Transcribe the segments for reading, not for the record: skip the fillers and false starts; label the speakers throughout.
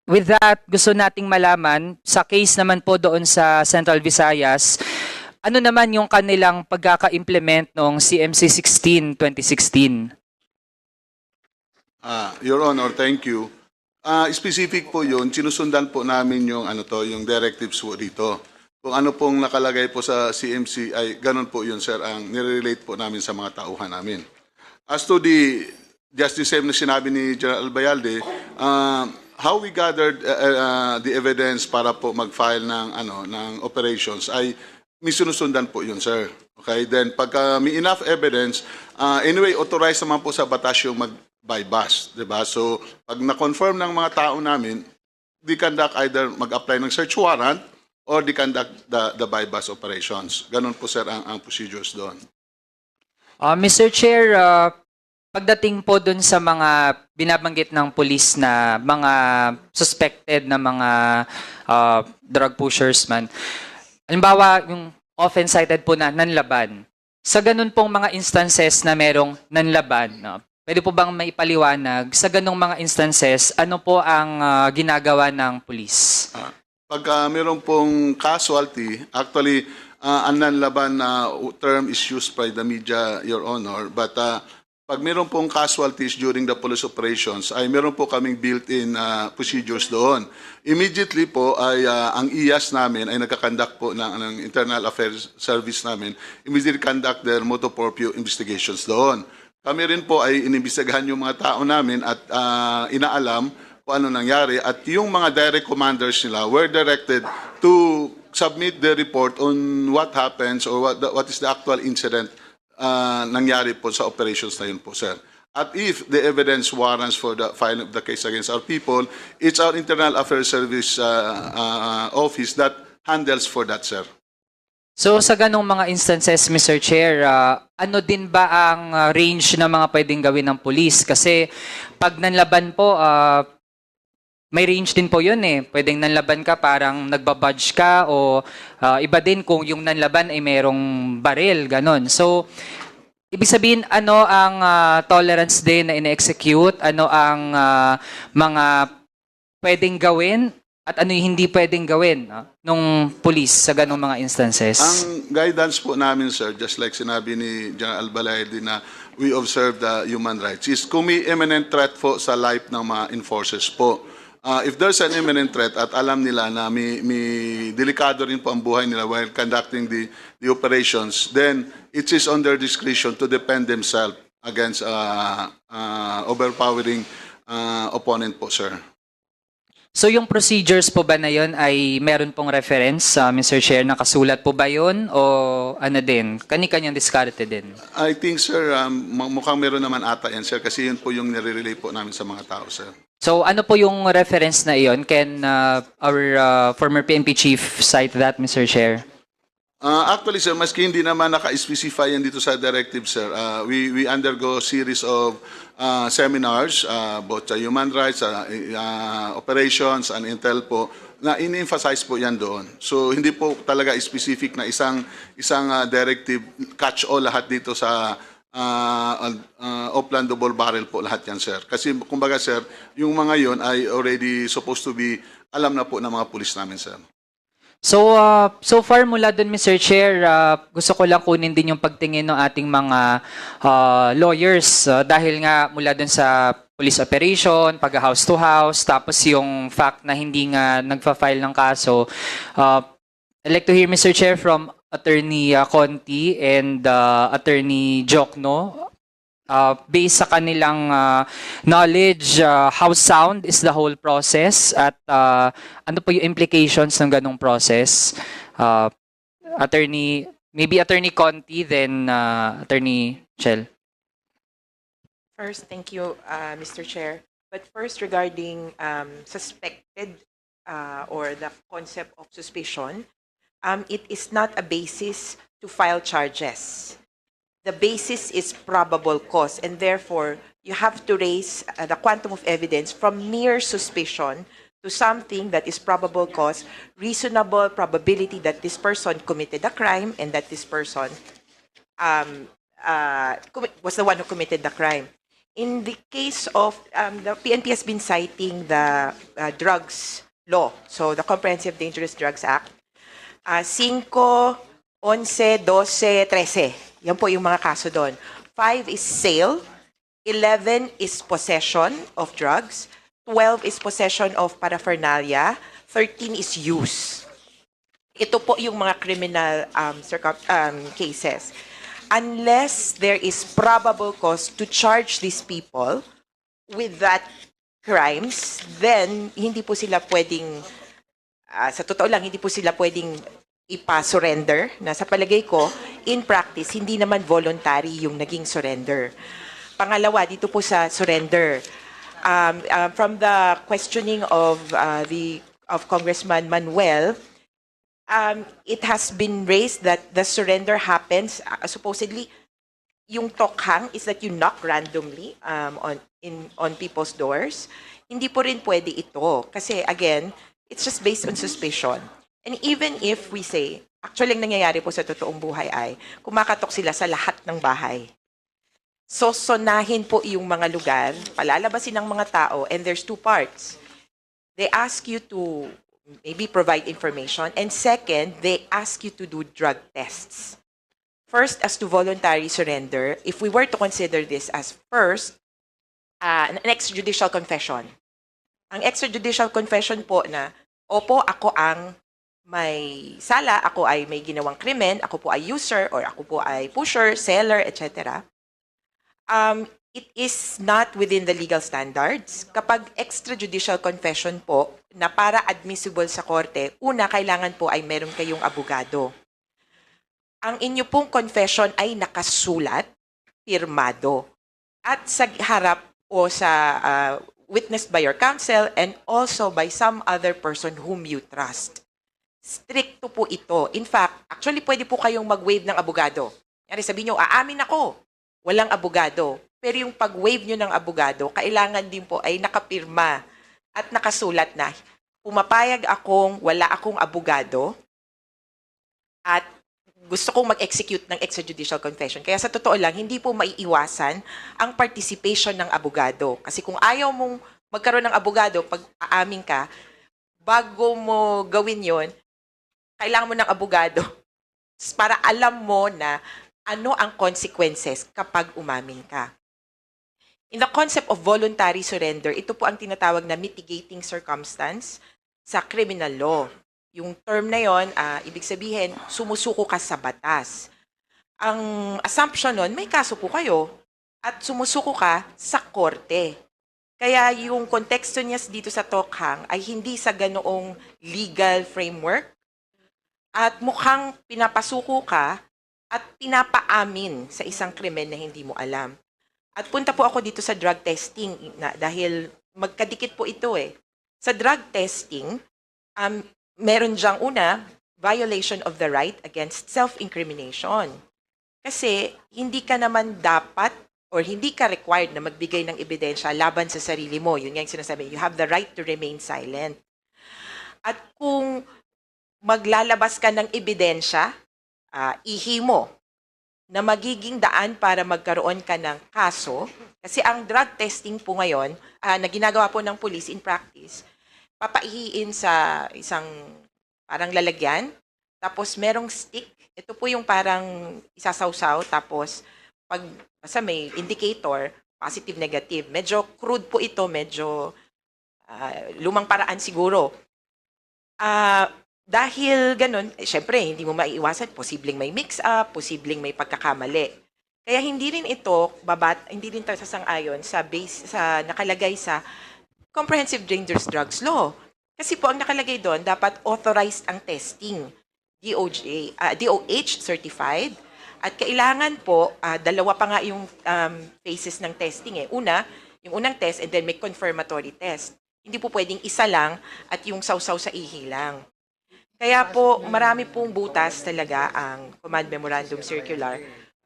Speaker 1: with that, gusto nating malaman, sa case naman po doon sa Central Visayas, ano naman yung kanilang pagkaka-implement ng CMC 16, 2016?
Speaker 2: Your Honor, thank you. Specific po yun, sinusundan po namin yung, yung directives po dito. Kung ano pong nakalagay po sa CMC ay ganun po yun, sir, ang nire-relate po namin sa mga tauhan namin. As to just the same na sinabi ni General Albayalde, how we gathered the evidence para po mag-file ng operations ay may sinusundan po yun, sir. Okay, then pagka may enough evidence, anyway, authorized naman po sa batas yung mag-bypass, di ba? So, pag na-confirm ng mga tao namin, they conduct either mag-apply ng search warrant or they conduct the bypass operations. Ganun po, sir, ang procedures doon.
Speaker 1: Mr. Chair, pagdating po dun sa mga binabanggit ng police na mga suspected na mga drug pushers man, halimbawa yung often cited po na nanlaban. Sa ganun pong mga instances na merong nanlaban, no, pwede po bang maipaliwanag sa ganung mga instances, ano po ang ginagawa ng police?
Speaker 2: Pagka meron pong casualty, actually, ang nanlaban na term is used by the media, Your Honor, but pag meron pong casualties during the police operations, ay meron po kaming built-in procedures doon. Immediately po ay ang IAS namin ay nagkakandak po ng Internal Affairs Service namin, immediately conduct their motu proprio investigations doon. Kami rin po ay inimbestigahan yung mga tao namin at inaalam kung ano nangyari at yung mga direct commanders nila were directed to submit the report on what happens or what is the actual incident nangyari po sa operations na yun po, sir. At if the evidence warrants for the filing of the case against our people, it's our Internal Affairs Service office that handles for that, sir.
Speaker 1: So sa ganong mga instances, Mr. Chair, ano din ba ang range ng mga pwedeng gawin ng police? Kasi pag nanlaban po, may range din po yun eh. Pwedeng nanlaban ka parang nagbabudge ka o iba din kung yung nanlaban ay merong baril, ganon. So, ibig sabihin, ano ang tolerance din na ine-execute? Ano ang mga pwedeng gawin? At ano yung hindi pwedeng gawin nung police sa ganong mga instances?
Speaker 2: Ang guidance po namin, sir, just like sinabi ni General Albayalde na we observe the human rights, is kung may imminent threat po sa life ng mga enforcers po. If there's an imminent threat at alam nila na may delikado rin po ang buhay nila while conducting the operations, then it is on their discretion to defend themselves against overpowering opponent po, sir.
Speaker 1: So yung procedures po ba na yun ay meron pong reference, Mr. Chair, nakasulat po ba yun o ano din? Kani-kanyang diskarte din?
Speaker 2: I think, sir, mukhang meron naman ata yan, sir, kasi yun po yung nire-relay po namin sa mga tao, sir.
Speaker 1: So ano po yung reference na iyon? Can our former PNP chief cite that, Mr. Chair?
Speaker 2: Actually, sir, maski hindi naman naka-specify yan dito sa directive, sir, we undergo series of seminars, both sa human rights, operations, and intel po, na in-emphasize po yan doon. So, hindi po talaga specific na isang directive catch-all lahat dito sa Oplan Double Barrel po lahat yan, sir. Kasi, kumbaga, sir, yung mga yon ay already supposed to be alam na po ng mga pulis namin, sir.
Speaker 1: So, so far mula dun, Mr. Chair, gusto ko lang kunin din yung pagtingin ng ating mga lawyers dahil nga mula dun sa police operation, pag-house to house, tapos yung fact na hindi nga nagfa-file ng kaso. I'd like to hear, Mr. Chair, from Attorney Conti and Attorney Jokno. Based sa kanilang knowledge, how sound is the whole process at ano po yung implications ng ganong process? Maybe Attorney Conti, then Attorney Chel.
Speaker 3: First, thank you, Mr. Chair. But first, regarding suspected or the concept of suspicion, it is not a basis to file charges. The basis is probable cause, and therefore, you have to raise the quantum of evidence from mere suspicion to something that is probable cause, reasonable probability that this person committed a crime and that this person was the one who committed the crime. In the case of the PNP has been citing the drugs law, so the Comprehensive Dangerous Drugs Act, 5, 11, 12, 13. Yan po yung mga kaso doon. 5 is sale, 11 is possession of drugs, 12 is possession of paraphernalia, 13 is use. Ito po yung mga criminal cases. Unless there is probable cause to charge these people with that crimes, then hindi po sila pwedeng, sa totoo lang, hindi po sila pwedeng ipa-surrender, na sa palagay ko, in practice, hindi naman voluntary yung naging surrender. Pangalawa, dito po sa surrender, from the questioning of Congressman Manuel, it has been raised that the surrender happens, supposedly, yung tokhang is that you knock randomly on people's doors. Hindi po rin pwede ito. Kasi again, it's just based on suspicion. And even if we say, actually ang nangyayari po sa totoong buhay ay, kumakatok sila sa lahat ng bahay. So, sonahin po yung mga lugar, palalabasin ng mga tao, and there's two parts. They ask you to maybe provide information, and second, they ask you to do drug tests. First, as to voluntary surrender, if we were to consider this as first, an extrajudicial confession. Ang extrajudicial confession po na, opo, ako ang may sala, ako ay may ginawang krimen, ako po ay user, or ako po ay pusher, seller, etc. It is not within the legal standards. Kapag extrajudicial confession po, na para admissible sa korte, una, kailangan po ay meron kayong abogado. Ang inyo pong confession ay nakasulat, pirmado, at sa harap o sa witnessed by your counsel and also by some other person whom you trust. Stricto po ito. In fact, actually pwede po kayong mag-waive ng abogado. Yari sabihin nyo, aamin ako, walang abogado. Pero yung pag-waive nyo ng abogado, kailangan din po ay nakapirma at nakasulat na pumapayag akong wala akong abogado at gusto kong mag-execute ng extrajudicial confession. Kaya sa totoo lang, hindi po maiiwasan ang participation ng abogado. Kasi kung ayaw mong magkaroon ng abogado, pag aamin ka, bago mo gawin yon, kailangan mo ng abogado para alam mo na ano ang consequences kapag umamin ka. In the concept of voluntary surrender, ito po ang tinatawag na mitigating circumstance sa criminal law. Yung term na yon, ibig sabihin, sumusuko ka sa batas. Ang assumption nun, may kaso po kayo at sumusuko ka sa korte. Kaya yung konteksto niya dito sa tokhang ay hindi sa ganoong legal framework at mukhang pinapasuko ka at pinapaamin sa isang krimen na hindi mo alam. At punta po ako dito sa drug testing dahil magkadikit po ito eh. Sa drug testing, meron diyang una, violation of the right against self-incrimination. Kasi hindi ka naman dapat or hindi ka required na magbigay ng ebidensya laban sa sarili mo. Yun nga yung sinasabi, you have the right to remain silent. At kung maglalabas ka ng ebidensya, ihi mo, na magiging daan para magkaroon ka ng kaso. Kasi ang drug testing po ngayon, na ginagawa po ng police in practice, papaihiin sa isang parang lalagyan, tapos merong stick. Ito po yung parang isasawsaw, tapos pag basta may indicator, positive, negative. Medyo crude po ito, medyo lumang paraan siguro. Dahil ganun, syempre, hindi mo maiiwasan, posibleng may mix-up, posibleng may pagkakamali. Kaya hindi rin ito, hindi rin tayo sasang-ayon sa nakalagay sa Comprehensive Dangerous Drugs Law. Kasi po, ang nakalagay doon, dapat authorized ang testing. DOH certified. At kailangan po, dalawa pa nga yung phases ng testing eh. Una, yung unang test and then may confirmatory test. Hindi po pwedeng isa lang at yung sausaw sa ihi lang. Kaya po, marami pong butas talaga ang Command Memorandum Circular.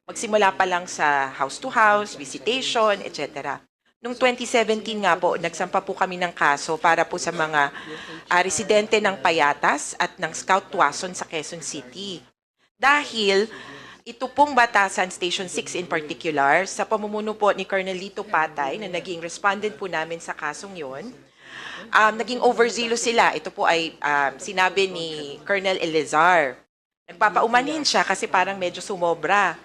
Speaker 3: Magsimula pa lang sa house-to-house, visitation, etc. Noong 2017 nga po, nagsampa po kami ng kaso para po sa mga residente ng Payatas at ng Scout Tuason sa Quezon City. Dahil ito pong Batasan Station 6 in particular, sa pamumuno po ni Colonel Lito Patay na naging respondent po namin sa kasong yon, naging overzealous sila. Ito po ay sinabi ni Colonel Elizar. Nagpapaumanhin siya kasi parang medyo sumobra.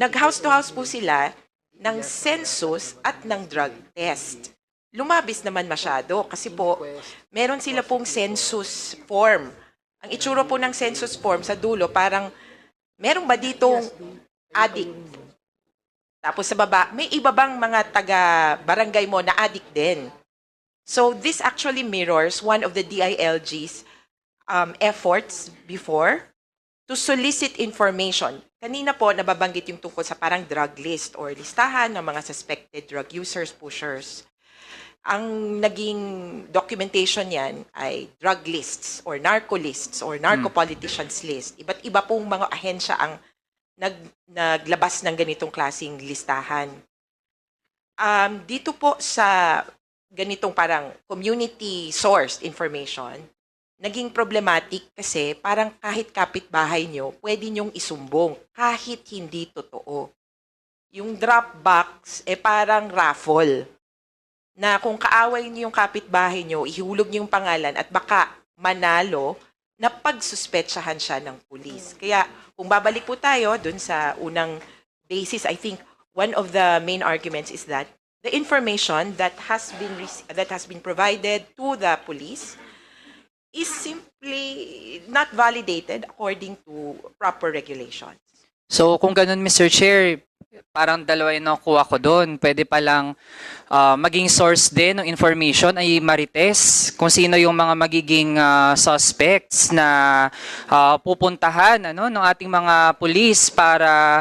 Speaker 3: Nag-house to house po sila ng census at ng drug test. Lumabis naman masyado kasi po meron sila pong census form. Ang itsura po ng census form sa dulo parang meron ba ditong addict? Tapos sa baba, may iba bang mga taga-barangay mo na addict din? So this actually mirrors one of the DILG's efforts before to solicit information. Kanina po, nababanggit yung tungkol sa parang drug list or listahan ng mga suspected drug users, pushers. Ang naging documentation yan ay drug lists or narco lists or narco politicians list. Iba't iba pong mga ahensya ang naglabas ng ganitong klaseng listahan. Dito po sa ganitong parang community sourced information, naging problematic kasi parang kahit kapitbahay nyo, pwede nyong isumbong kahit hindi totoo. Yung drop box, parang raffle na kung kaaway niyo yung kapitbahay nyo, ihulog niyo yung pangalan at baka manalo na pagsuspetsahan siya ng pulis. Kaya kung babalik po tayo dun sa unang basis, I think one of the main arguments is that the information that has been provided to the police is simply not validated according to proper regulations.
Speaker 1: So kung ganun, Mr. Chair, parang dalawa yung nakuha ko doon. Pwede palang maging source din ng information ay Marites, kung sino yung mga magiging suspects na pupuntahan ng ating mga pulis para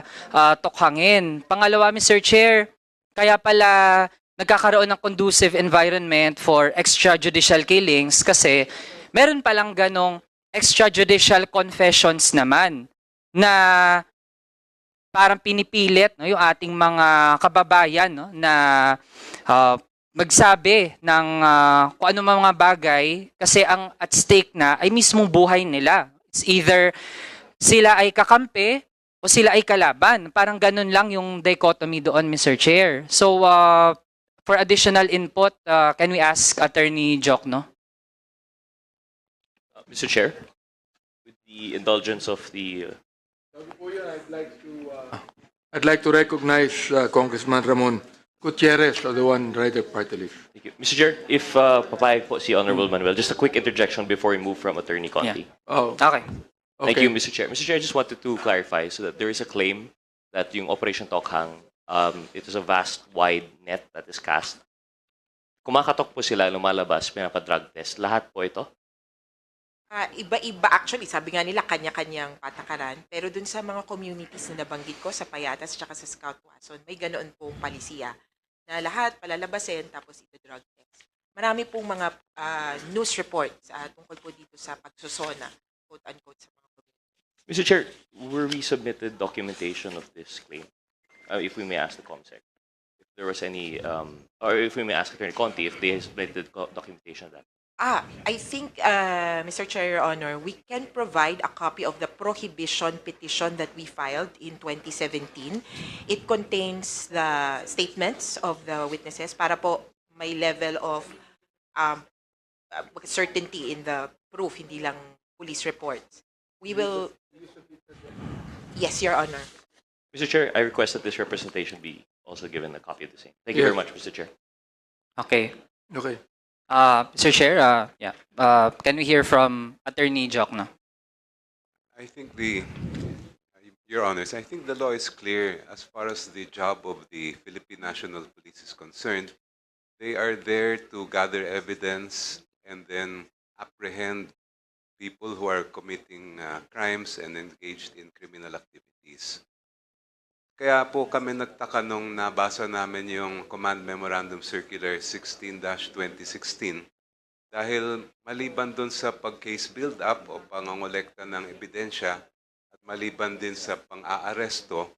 Speaker 1: tukhangin. Pangalawa, Mr. Chair, kaya pala nagkakaroon ng conducive environment for extrajudicial killings kasi meron palang ganong extrajudicial confessions naman na parang pinipilit yung ating mga kababayan na magsabi ng kung ano mga bagay kasi ang at stake na ay mismong buhay nila. It's either sila ay kakampi o sila ay kalaban. Parang ganun lang yung dichotomy doon, Mr. Chair. So, for additional input, can we ask Attorney Jokno?
Speaker 4: Mr. Chair, with the indulgence of the
Speaker 5: I'd like to recognize Congressman Ramon Gutierrez of the One Rider Party List.
Speaker 4: thank you. Mr. Chair, if papayag po si Honorable Manuel, just a quick interjection before we move from Attorney Conti.
Speaker 5: Oh,
Speaker 1: Okay.
Speaker 4: Thank
Speaker 5: okay.
Speaker 4: you, Mr. Chair. Mr. Chair, I just wanted to clarify so that there is a claim that yung Operation Tokhang, it is a vast, wide net that is cast. Kumakatok po sila, lumalabas, pinapa-drug test. Lahat po ito?
Speaker 3: Iba-iba actually, sabi nga nila kanya-kanyang patakaran, pero dun sa mga communities na nabanggit ko, sa Payatas at sa Scout Wason, may ganoon pong palisiya na lahat palalabasin tapos ito drug test. Marami pong mga news reports tungkol po dito sa pagsusona, quote-unquote, sa mga communities.
Speaker 4: Mr. Chair, were we submitted documentation of this claim? If we may ask the COMSEC. If there was any, or if we may ask Attorney Conti, if they submitted documentation of that.
Speaker 3: I think, Mr. Chair, Your Honor, we can provide a copy of the prohibition petition that we filed in 2017. It contains the statements of the witnesses para po may level of certainty in the proof, hindi lang police reports. We will... Yes, Your Honor.
Speaker 4: Mr. Chair, I request that this representation be also given a copy of the same. Thank you very much, Mr. Chair.
Speaker 1: Okay.
Speaker 5: Okay.
Speaker 1: Mr. Chair, can we hear from Attorney Jokno?
Speaker 6: I think Your Honors, I think the law is clear as far as the job of the Philippine National Police is concerned. They are there to gather evidence and then apprehend people who are committing crimes and engaged in criminal activities. Kaya po kami nagtaka nung nabasa namin yung Command Memorandum Circular 16-2016 dahil maliban dun sa pag-case build-up o pangongolekta ng ebidensya at maliban din sa pang-aaresto,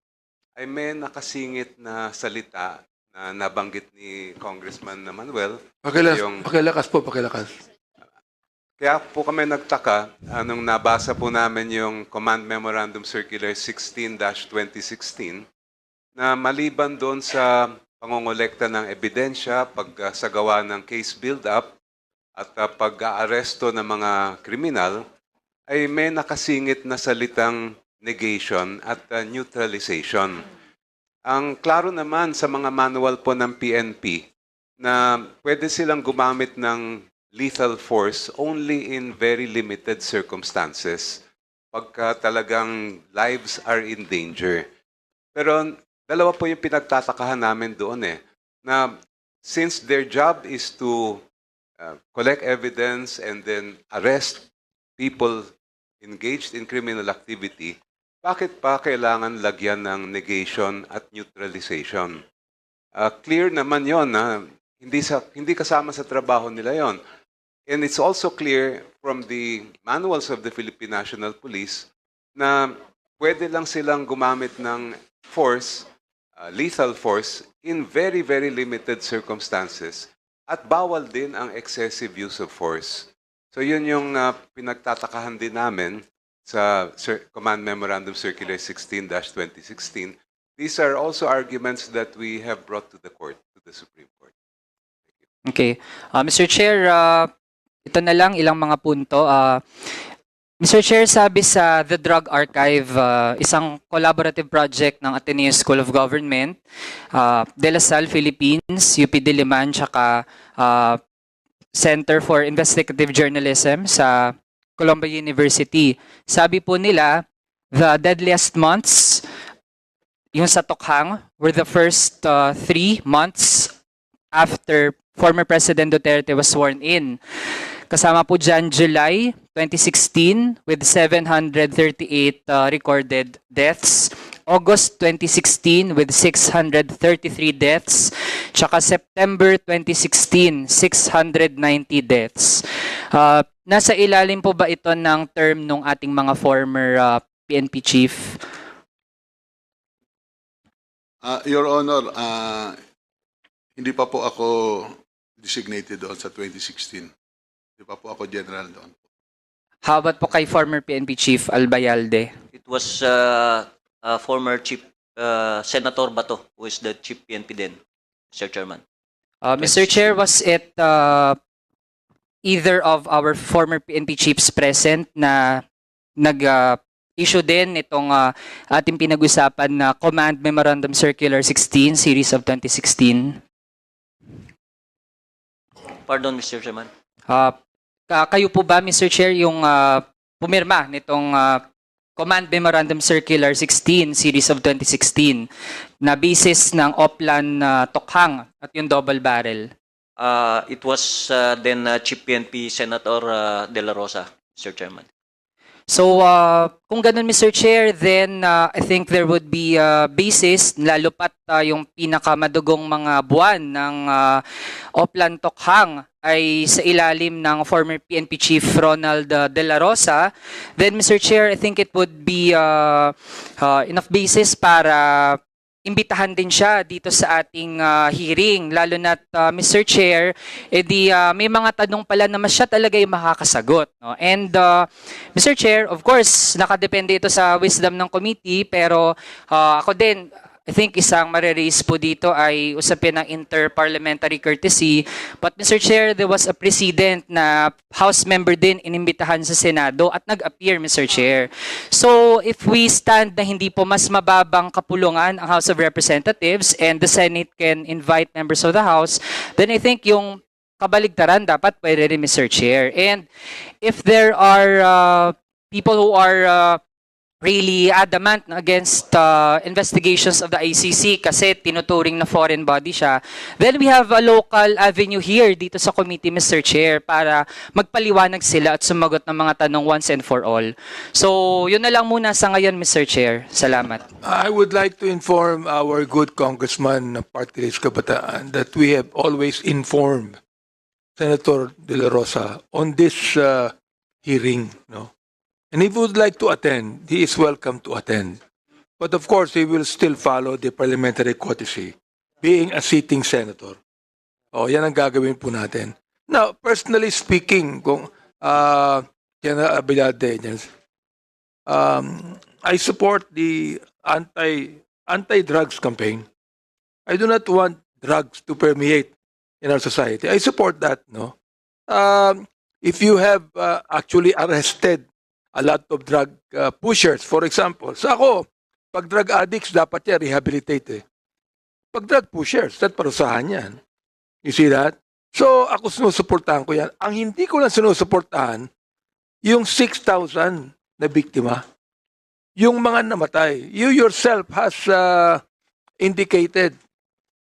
Speaker 6: ay may nakasingit na salita na nabanggit ni Congressman Manuel.
Speaker 5: Pakilakas po, pakilakas.
Speaker 6: Kaya po kami nagtaka nung nabasa po namin yung Command Memorandum Circular 16-2016 na maliban doon sa pangongolekta ng ebidensya, pagsagawa ng case build-up at pag-aaresto ng mga kriminal, ay may nakasingit na salitang negation at neutralization. Ang klaro naman sa mga manual po ng PNP na pwede silang gumamit ng lethal force only in very limited circumstances pagka talagang lives are in danger. Pero dalawa po yung pinagtatakahan namin doon na since their job is to collect evidence and then arrest people engaged in criminal activity, bakit pa kailangan lagyan ng negation at neutralization? Clear naman yon na hindi kasama sa trabaho nila yon. And it's also clear from the manuals of the Philippine National Police na pwede lang silang gumamit ng force, lethal force, in very, very limited circumstances. At bawal din ang excessive use of force. So yun yung pinagtatakahan din namin sa Command Memorandum Circular 16-2016. These are also arguments that we have brought to the court, to the Supreme Court.
Speaker 1: Okay. Mr. Chair, ito na lang ilang mga punto. Mr. Chair, sabi sa The Drug Archive, isang collaborative project ng Ateneo School of Government, De La Salle, Philippines, UP Diliman, tsaka Center for Investigative Journalism sa Columbia University. Sabi po nila, the deadliest months, yung sa Tokhang, were the first 3 months after former President Duterte was sworn in. Kasama po dyan July 2016 with 738 recorded deaths. August 2016 with 633 deaths. Tsaka September 2016, 690 deaths. Nasa ilalim po ba ito ng term ng ating mga former PNP chief?
Speaker 2: Your Honor, hindi pa po ako designated doon sa 2016. Hindi pa po ako general doon.
Speaker 1: How about po kay former PNP Chief Albayalde?
Speaker 7: It was former Chief Senator Bato, who is the Chief PNP then, Mr. Chairman.
Speaker 1: Mr. Chair, was it either of our former PNP chiefs present na nag-issue din itong ating pinag-usapan na Command Memorandum Circular 16, Series of 2016?
Speaker 7: Pardon, Mr. Chairman.
Speaker 1: Kayo po ba, Mr. Chair, yung pumirma nitong Command Memorandum Circular 16, Series of 2016, na basis ng Oplan Tokhang at yung double barrel?
Speaker 7: It was then Chief PNP Senator De La Rosa, Mr. Chairman.
Speaker 1: So, kung ganun, Mr. Chair, then I think there would be a basis, lalo pat yung pinakamadugong mga buwan ng Oplan Tokhang ay sa ilalim ng former PNP Chief Ronald De La Rosa, then, Mr. Chair, I think it would be enough basis para imbitahan din siya dito sa ating hearing, lalo na't Mr. Chair, may mga tanong pala na siya talaga yung makakasagot. No? And Mr. Chair, of course, nakadepende ito sa wisdom ng committee, pero ako din, I think isang mariraise po dito ay usapin ng inter-parliamentary courtesy. But Mr. Chair, there was a precedent na House member din inimbitahan sa Senado at nag-appear, Mr. Chair. So if we stand na hindi po mas mababang kapulungan ang House of Representatives and the Senate can invite members of the House, then I think yung kabaligtaran dapat pwede rin, Mr. Chair. And if there are people who are really adamant against investigations of the ICC kasi tinuturing na foreign body siya, then we have a local avenue here dito sa committee, Mr. Chair, para magpaliwanag sila at sumagot ng mga tanong once and for all. So, yun na lang muna sa ngayon, Mr. Chair. Salamat.
Speaker 5: I would like to inform our good Congressman Party List Kabataan that we have always informed Senator De La Rosa on this hearing, no? And if he would like to attend, he is welcome to attend. But of course, he will still follow the parliamentary courtesy, being a sitting senator. Oh, yan ang gagawin po natin. Now, personally speaking, kung General Abelade, I support the anti-drugs campaign. I do not want drugs to permeate in our society. I support that, no? If you have actually arrested a lot of drug pushers, for example, so ako, pag drug addicts, dapat yan rehabilitate eh. Pag drug pushers, dapat parusahan yan. You see that? So, ako sinusuportahan ko yan. Ang hindi ko lang sinusuportahan, yung 6,000 na biktima, yung mga namatay. You yourself has indicated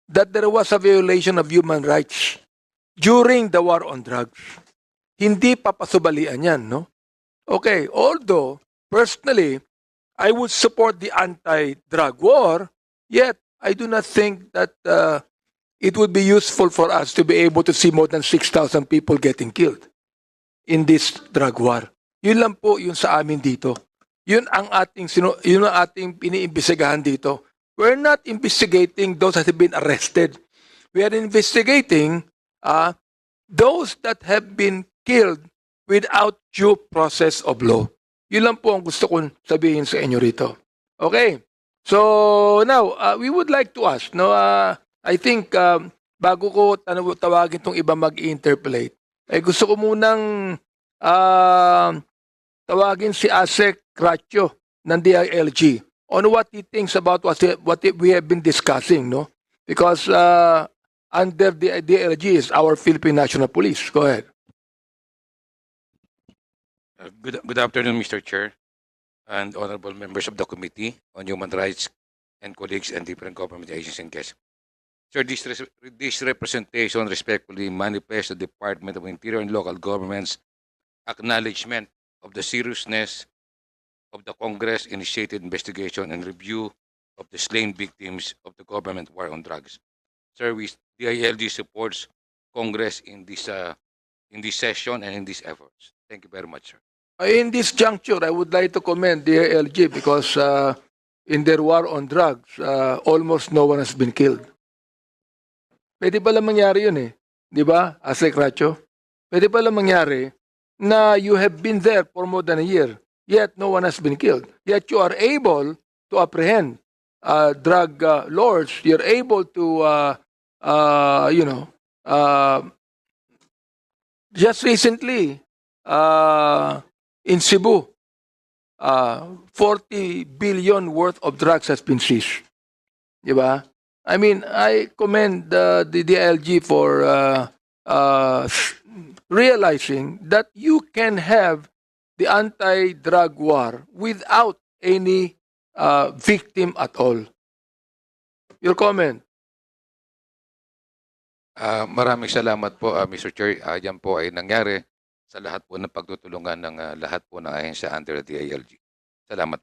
Speaker 5: that there was a violation of human rights during the war on drugs. Hindi papasubalian yan, no? Okay, although, personally, I would support the anti-drug war, yet I do not think that it would be useful for us to be able to see more than 6,000 people getting killed in this drug war. Yun lang po yun sa amin dito. Yun ang ating iniimbestigahan dito. We're not investigating those that have been arrested. We are investigating those that have been killed without due process of law. Yun lang po ang gusto kong sabihin sa inyo rito. Okay? So, now, we would like to ask, no, I think, bago ko tawagin itong iba mag-interpolate, gusto ko munang tawagin si Asek Cratio ng DILG on what he thinks about what we have been discussing, no? Because under the DILG is our Philippine National Police. Go ahead.
Speaker 8: Good afternoon, Mr. Chair, and honorable members of the Committee on Human Rights and colleagues and different government agencies and guests. Sir, this representation respectfully manifests the Department of Interior and local government's acknowledgement of the seriousness of the Congress-initiated investigation and review of the slain victims of the government war on drugs. Sir, DILG supports Congress in this session and in these efforts. Thank you very much, sir.
Speaker 5: In this juncture, I would like to commend DILG because in their war on drugs, almost no one has been killed. Pwede pala mangyari yun eh. Di ba, Asek Cratio? Pwede pala mangyari na you have been there for more than a year, yet no one has been killed. Yet you are able to apprehend drug lords. You're able to, just recently, in Cebu, 40 billion worth of drugs has been seized. Di ba? I mean, I commend the DILG for realizing that you can have the anti-drug war without any victim at all. Your comment?
Speaker 8: Maraming salamat po, Mr. Chair. Yan po ay nangyari sa lahat po ng pagtutulungan ng lahat po ng ahensya under the DILG. Salamat po.